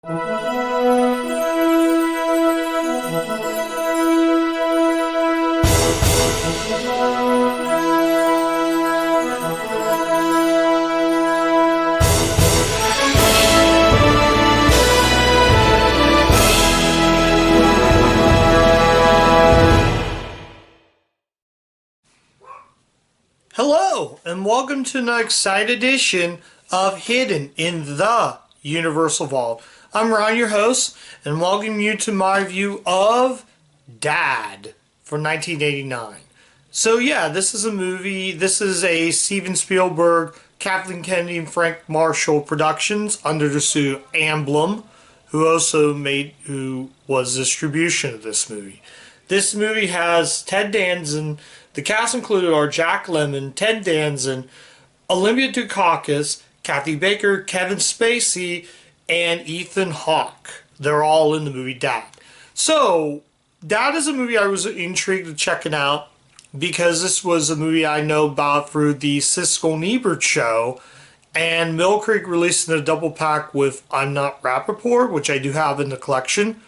Hello, and welcome to an excited edition of Hidden in the Universal Vault. I'm Ron, your host, and welcome you to my review of Dad from 1989. So yeah, this is a movie. This is a Steven Spielberg, Kathleen Kennedy, and Frank Marshall Productions under the studio Amblin, who was distribution of this movie. This movie has Ted Danson. The cast included are Jack Lemmon, Ted Danson, Olympia Dukakis, Kathy Baker, Kevin Spacey, and Ethan Hawke. They're all in the movie Dad. So, Dad is a movie I was intrigued to check it out because this was a movie I know about through the Siskel and Ebert show, and Mill Creek released in a double pack with I'm Not Rappaport, which I do have in the collection.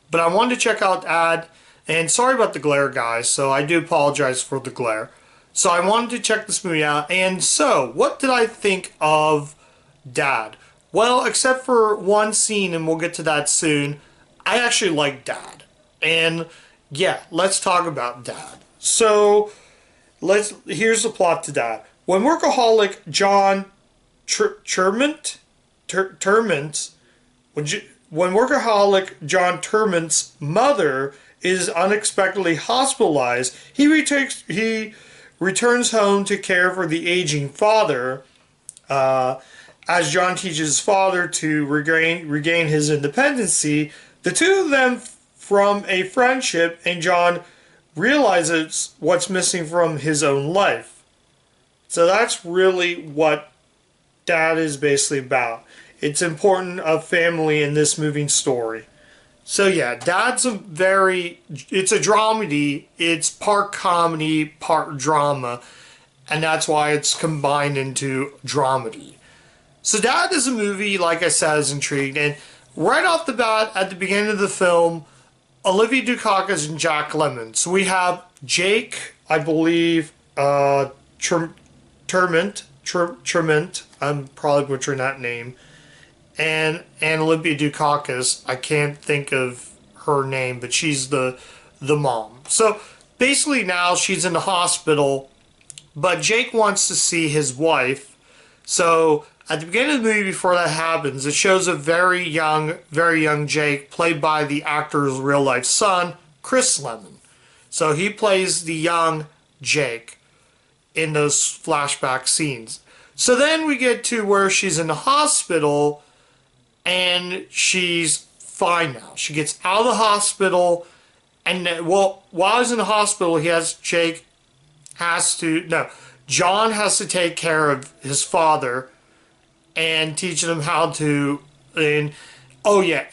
But I wanted to check out Dad. And sorry about the glare, guys, so I do apologize for the glare. So I wanted to check this movie out. And so, what did I think of Dad? Well, except for one scene, and we'll get to that soon, I actually like Dad. And yeah, let's talk about Dad. So, here's the plot to Dad. When workaholic John Turment's mother is unexpectedly hospitalized, he returns home to care for the aging father, as John teaches his father to regain his independency. The two of them from a friendship, and John realizes what's missing from his own life. So that's really what Dad is basically about. It's important of family in this moving story. So yeah, Dad's it's a dramedy. It's part comedy, part drama, and that's why it's combined into dramedy. So Dad is a movie, like I said, is intrigued, and right off the bat, at the beginning of the film, Olympia Dukakis and Jack Lemmon. So we have Jake, I believe, Trement, I'm probably butchering that name, and Olympia Dukakis. I can't think of her name, but she's the mom. So basically now she's in the hospital, but Jake wants to see his wife. So at the beginning of the movie, before that happens, it shows a very young Jake, played by the actor's real life son, Chris Lemmon. So he plays the young Jake in those flashback scenes. So then we get to where she's in the hospital, and she's fine now. She gets out of the hospital, and while he's in the hospital, John has to take care of his father and teaching him how to. And oh yeah,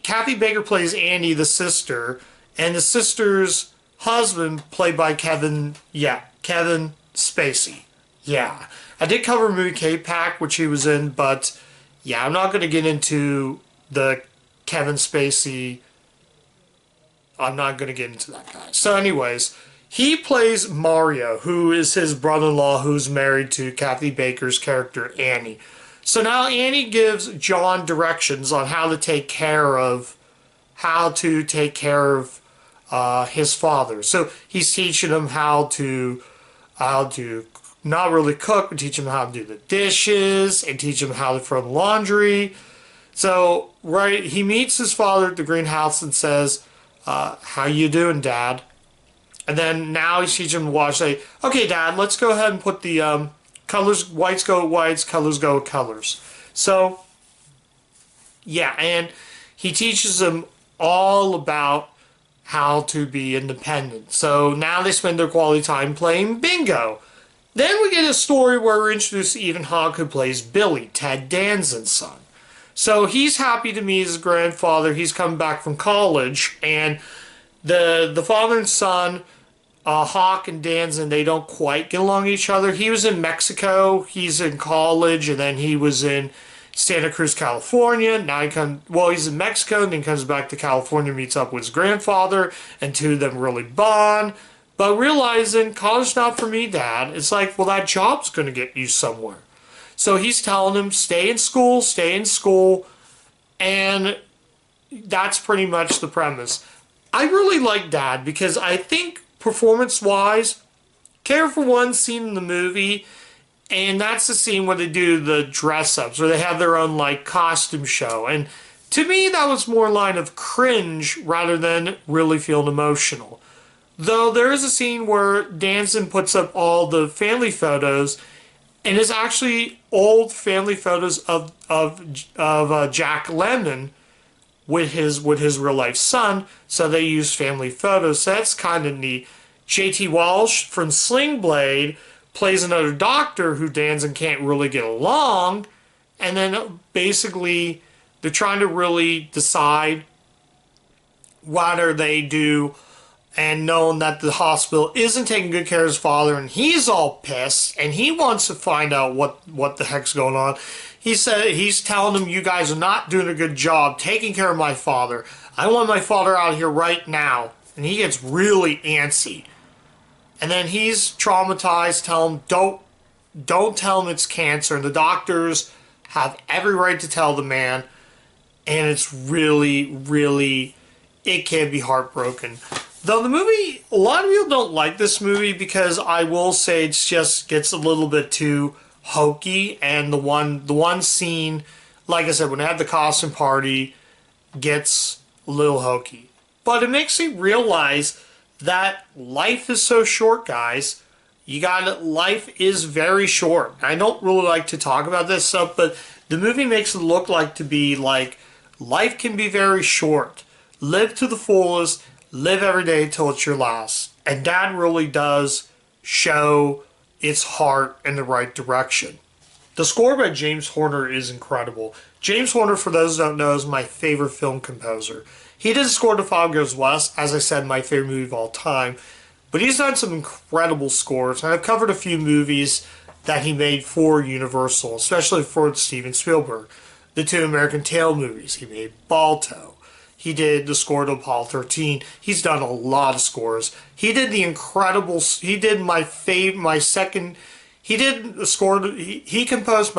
Kathy Baker plays Annie, the sister, and the sister's husband played by Kevin Spacey. Yeah, I did cover a movie K-Pack, which he was in, but yeah, I'm not going to get into the Kevin Spacey. I'm not going to get into that guy. So anyways, he plays Mario, who is his brother-in-law, who's married to Kathy Baker's character, Annie. So now Annie gives John directions on how to take care of his father. So he's teaching him how to not really cook, but teach him how to do the dishes and teach him how to throw the laundry. So, right, he meets his father at the greenhouse and says, how you doing, Dad? And then now he's teaching him to wash. Say, okay, Dad, let's go ahead and put the colors, whites go with whites, colors go with colors. So, yeah, and he teaches him all about how to be independent. So now they spend their quality time playing bingo. Then we get a story where we're introduced to Ethan Hawke, who plays Billy, Ted Danson's son. So he's happy to meet his grandfather. He's come back from college, and the father and son, Hawke and Danson, they don't quite get along with each other. He was in Mexico. He's in college, and then he was in Santa Cruz, California. Now he's in Mexico, and then comes back to California, meets up with his grandfather, and two of them really bond. But realizing college not for me, Dad. It's like, well, that job's going to get you somewhere. So he's telling him, stay in school, and that's pretty much the premise. I really like Dad because I think performance-wise, care for one scene in the movie, and that's the scene where they do the dress-ups, where they have their own, like, costume show. And to me, that was more line of cringe rather than really feeling emotional. Though there is a scene where Danson puts up all the family photos, and it's actually old family photos of Jack Lemmon with his real life son. So they use family photos. So that's kind of neat. J.T. Walsh from Sling Blade plays another doctor who Danson can't really get along, and then basically they're trying to really decide what are they do, and knowing that the hospital isn't taking good care of his father, and he's all pissed, and he wants to find out what the heck's going on. He's telling them, you guys are not doing a good job taking care of my father. I want my father out here right now. And he gets really antsy. And then he's traumatized, tell him, don't tell him it's cancer. And the doctors have every right to tell the man. And it's really, really, it can be heartbroken. Though the movie, a lot of people don't like this movie because I will say it just gets a little bit too hokey. And the one scene, like I said, when they have the costume party, gets a little hokey. But it makes me realize that life is so short, guys. Life is very short. I don't really like to talk about this stuff, but the movie makes it look like to be like life can be very short. Live to the fullest. Live every day till it's your last. And Dad really does show its heart in the right direction. The score by James Horner is incredible. James Horner, for those who don't know, is my favorite film composer. He did score to Fog Goes West, as I said, my favorite movie of all time. But he's done some incredible scores, and I've covered a few movies that he made for Universal, especially for Steven Spielberg. The two American Tail movies. He made Balto. He did the score to Apollo 13. He's done a lot of scores. He did the incredible. He did my second. He did the score. He composed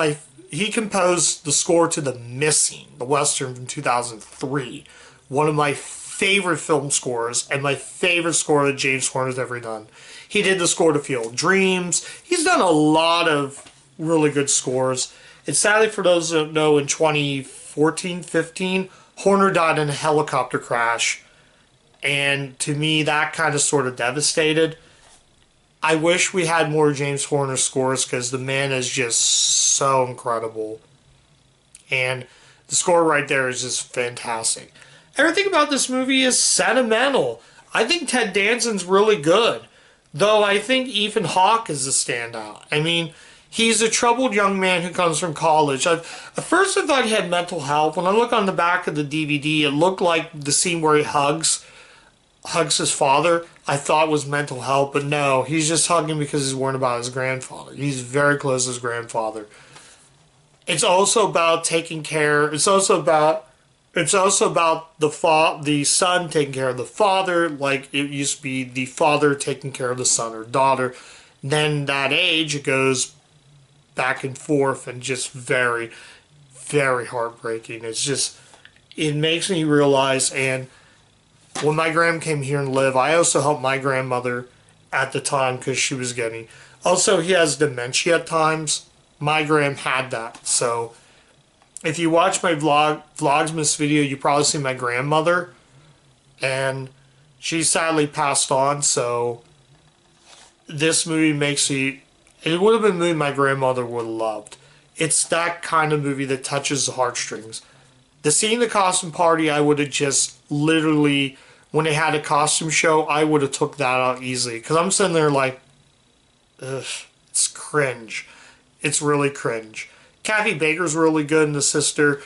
the score to The Missing, the Western from 2003. One of my favorite film scores and my favorite score that James Horner's ever done. He did the score to Field of Dreams. He's done a lot of really good scores. And sadly, for those who don't know, in 2014-15, Horner died in a helicopter crash. And to me, that kind of sort of devastated. I wish we had more James Horner scores because the man is just so incredible. And the score right there is just fantastic. Everything about this movie is sentimental. I think Ted Danson's really good. Though I think Ethan Hawke is a standout. I mean, he's a troubled young man who comes from college. At first I thought he had mental health. When I look on the back of the DVD, it looked like the scene where he hugs his father, I thought was mental health. But no, he's just hugging because he's worried about his grandfather. He's very close to his grandfather. It's also about taking care. It's also about the son taking care of the father, like it used to be the father taking care of the son or daughter. Then that age, it goes back and forth and just very, very heartbreaking. It makes me realize, and when my grandma came here and lived, I also helped my grandmother at the time because she was getting, also he has dementia at times. My grandma had that, so if you watch my Vlogmas video, you probably see my grandmother, and she sadly passed on, so this movie makes me, it would have been a movie my grandmother would have loved. It's that kind of movie that touches the heartstrings. The scene in the costume party, I would have just literally, when they had a costume show, I would have took that out easily, because I'm sitting there like, ugh, it's cringe. It's really cringe. Kathy Baker's really good in The Sister.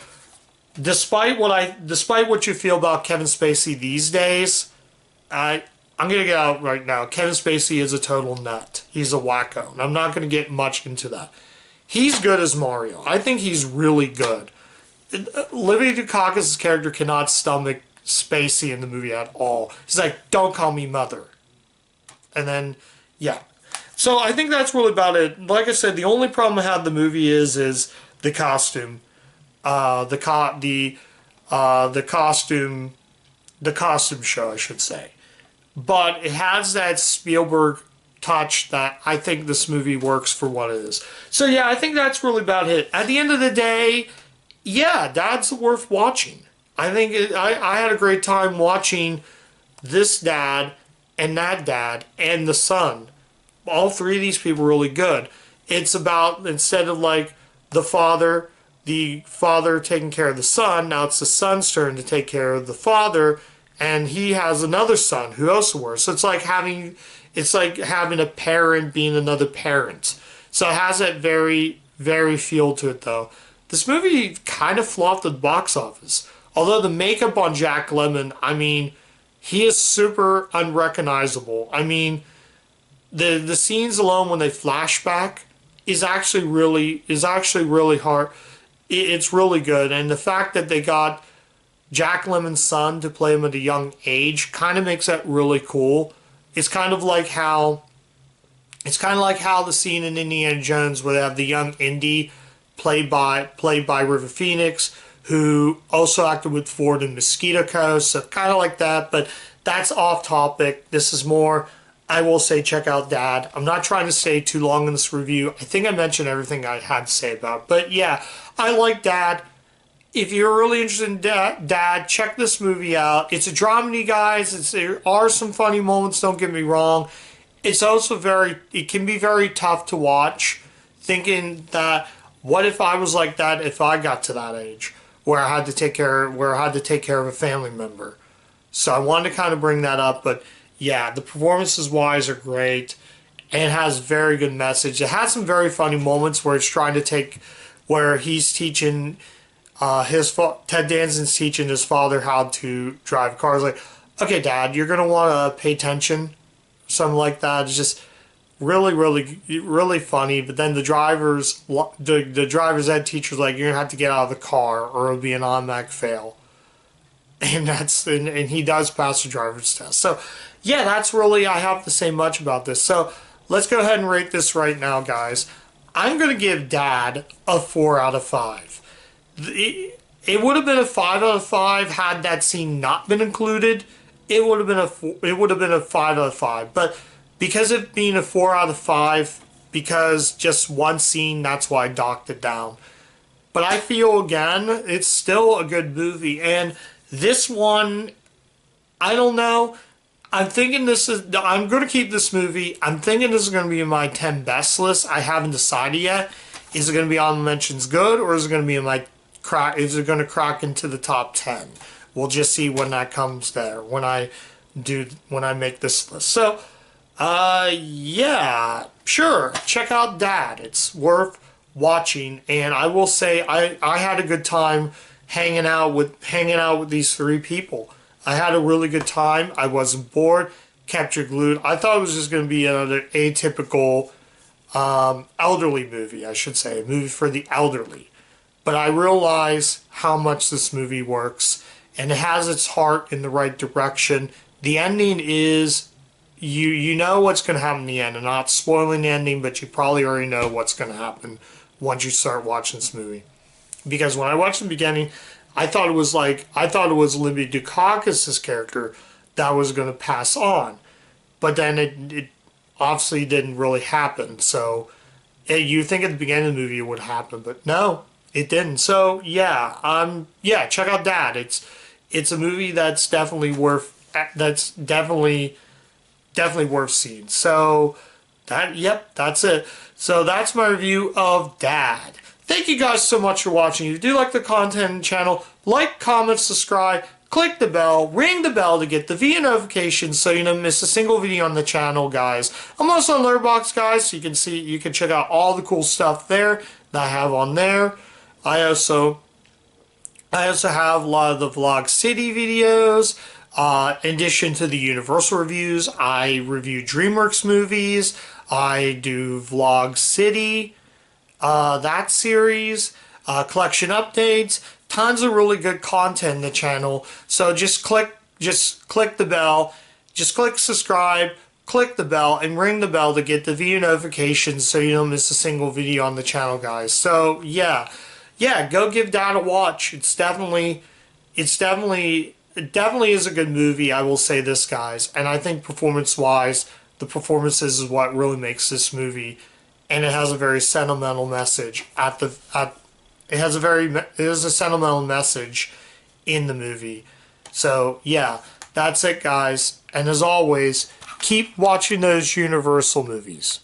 Despite what you feel about Kevin Spacey these days, I'm gonna get out right now. Kevin Spacey is a total nut. He's a wacko. And I'm not gonna get much into that. He's good as Mario. I think he's really good. Olivia Dukakis' character cannot stomach Spacey in the movie at all. He's like, don't call me mother. And then, yeah. So I think that's really about it. Like I said, the only problem I have with the movie is the costume. The costume show, I should say. But it has that Spielberg touch that I think this movie works for what it is. So yeah, I think that's really about it. At the end of the day, yeah, Dad's worth watching. I think I had a great time watching this dad and that dad and the son. All three of these people are really good. It's about, instead of like the father taking care of the son, now it's the son's turn to take care of the father, and he has another son who also works. So it's like having a parent being another parent. So it has that very, very feel to it though. This movie kind of flopped at the box office. Although the makeup on Jack Lemmon, I mean, he is super unrecognizable. I mean, the scenes alone when they flashback is actually really hard. It's really good, and the fact that they got Jack Lemmon's son to play him at a young age kind of makes that really cool. It's kind of like how the scene in Indiana Jones where they have the young Indy played by River Phoenix, who also acted with Ford in Mosquito Coast, so kind of like that, but that's off topic. This is more, I will say, check out Dad. I'm not trying to stay too long in this review. I think I mentioned everything I had to say about it. But yeah, I like Dad. If you're really interested in Dad, check this movie out. It's a dramedy, guys. There are some funny moments, don't get me wrong. It's also it can be very tough to watch, thinking that, what if I was like that if I got to that age where I had to take care of a family member. So I wanted to kind of bring that up, but yeah, the performances wise are great and it has very good message. It has some very funny moments where he's teaching Ted Danson's teaching his father how to drive cars. Like, okay, Dad, you're gonna want to pay attention, something like that. It's just really, really, really funny. But then the driver's ed teacher's like, you're gonna have to get out of the car or it'll be an automatic fail. And he does pass the driver's test. So yeah, that's really, I have to say much about this. So let's go ahead and rate this right now, guys. I'm gonna give Dad a 4 out of 5. It would have been a 5 out of 5 had that scene not been included. It would have been a 5 out of 5. But because of being a 4 out of 5, because just one scene, that's why I docked it down. But I feel, again, it's still a good movie. And this one, I don't know. I'm going to keep this movie. I'm thinking this is going to be in my 10 best list. I haven't decided yet. Is it going to be on Mentions Good, or is it going to be in is it going to crack into the top 10? We'll just see when that comes there, when I make this list. So, yeah, sure, check out Dad. It's worth watching, and I will say I had a good time hanging out with these three people. I had a really good time. I wasn't bored, kept you glued. I thought it was just going to be another atypical elderly movie, I should say, a movie for the elderly. But I realize how much this movie works, and it has its heart in the right direction. The ending is, you know what's going to happen in the end. I'm not spoiling the ending, but you probably already know what's going to happen once you start watching this movie. Because when I watched the beginning, I thought it was Olivia Dukakis' character that was going to pass on. But then it obviously didn't really happen. So you think at the beginning of the movie it would happen, but no, it didn't. So yeah, check out Dad. It's a movie that's definitely worth seeing. So that's it. So that's my review of Dad. Thank you guys so much for watching. If you do like the content on the channel, like, comment, subscribe, click the bell, ring the bell to get the video notifications so you don't miss a single video on the channel, guys. I'm also on Letterboxd, guys, so you can check out all the cool stuff there that I have on there. I also have a lot of the Vlog City videos. In addition to the Universal reviews, I review DreamWorks movies. I do Vlog City. that series, collection updates, tons of really good content in the channel. So just click the bell, just click subscribe, click the bell, and ring the bell to get the video notifications so you don't miss a single video on the channel, guys. So yeah, go give that a watch. It definitely is a good movie. I will say this, guys, and I think performance-wise, the performances is what really makes this movie, and it has a very sentimental message it is a sentimental message in the movie. So yeah, that's it, guys. And as always, keep watching those Universal movies.